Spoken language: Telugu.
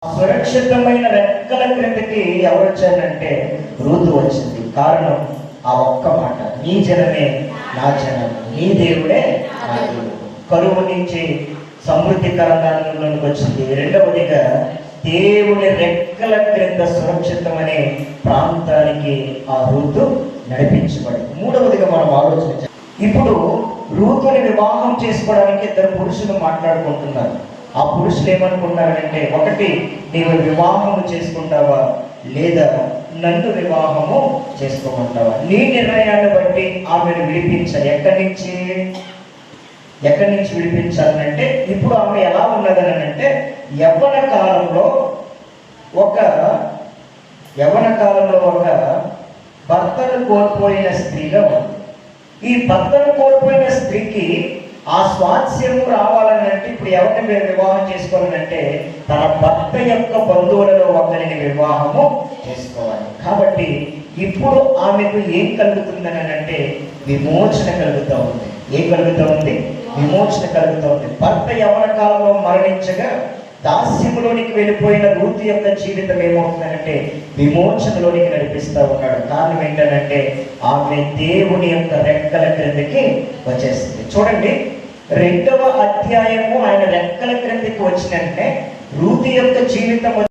సురక్షితమైన రెక్కల క్రిందకి ఎవరు వచ్చారంటే రూతు వచ్చింది. కారణం ఆ ఒక్క మాట, నీ జనమే నా జనం, నీ దేవుడే నా దేవుడు. కరువు నుంచి సమృద్ధికరంలోనికి వచ్చింది. రెండవదిగా దేవుని రెక్కల క్రింద సురక్షితమనే ప్రాంతానికి ఆ రూతు నడిపించబడింది. మూడవదిగా మనం ఆలోచించాలి. ఇప్పుడు రూతుని వివాహం చేసుకోవడానికి ఇద్దరు పురుషులు మాట్లాడుకుంటున్నారు. ఆ పురుషులు ఏమనుకున్నారంటే, ఒకటి, నీవు వివాహము చేసుకుంటావా లేదా నన్ను వివాహము చేసుకోమంటావా? నీ నిర్ణయాన్ని బట్టి ఆమెను విడిపించాలి. ఎక్కడి నుంచి విడిపించాలంటే, ఇప్పుడు ఆమె ఎలా ఉన్నదని అంటే యవ్వన కాలంలో ఒక భర్తను కోల్పోయిన స్త్రీగా ఉంది. ఈ భర్తను కోల్పోయిన స్త్రీకి ఆ స్వాస్థ్యము రావాలని అంటే ఇప్పుడు ఎవరిని వివాహం చేసుకోవాలంటే తన భర్త యొక్క బంధువులలో ఒకరిని వివాహము చేసుకోవాలి. కాబట్టి ఇప్పుడు ఆమెకు ఏం కలుగుతుందని అంటే విమోచన కలుగుతూ ఉంది. ఏం కలుగుతూ ఉంది? విమోచన కలుగుతూ ఉంది. భర్త యవ్వన కాలంలో మరణించగా దాస్యములోనికి వెళ్ళిపోయిన రూతు యొక్క జీవితం ఏమవుతుందంటే విమోచనలోనికి నడిపిస్తూ ఉన్నాడు. కారణం ఏంటంటే ఆమె దేవుని యొక్క రెక్కల క్రిందకి వచ్చేస్తుంది. చూడండి, 2వ అధ్యాయము ఆయన రెక్కల క్రిందకి వచ్చినంటే రూతు యొక్క జీవితం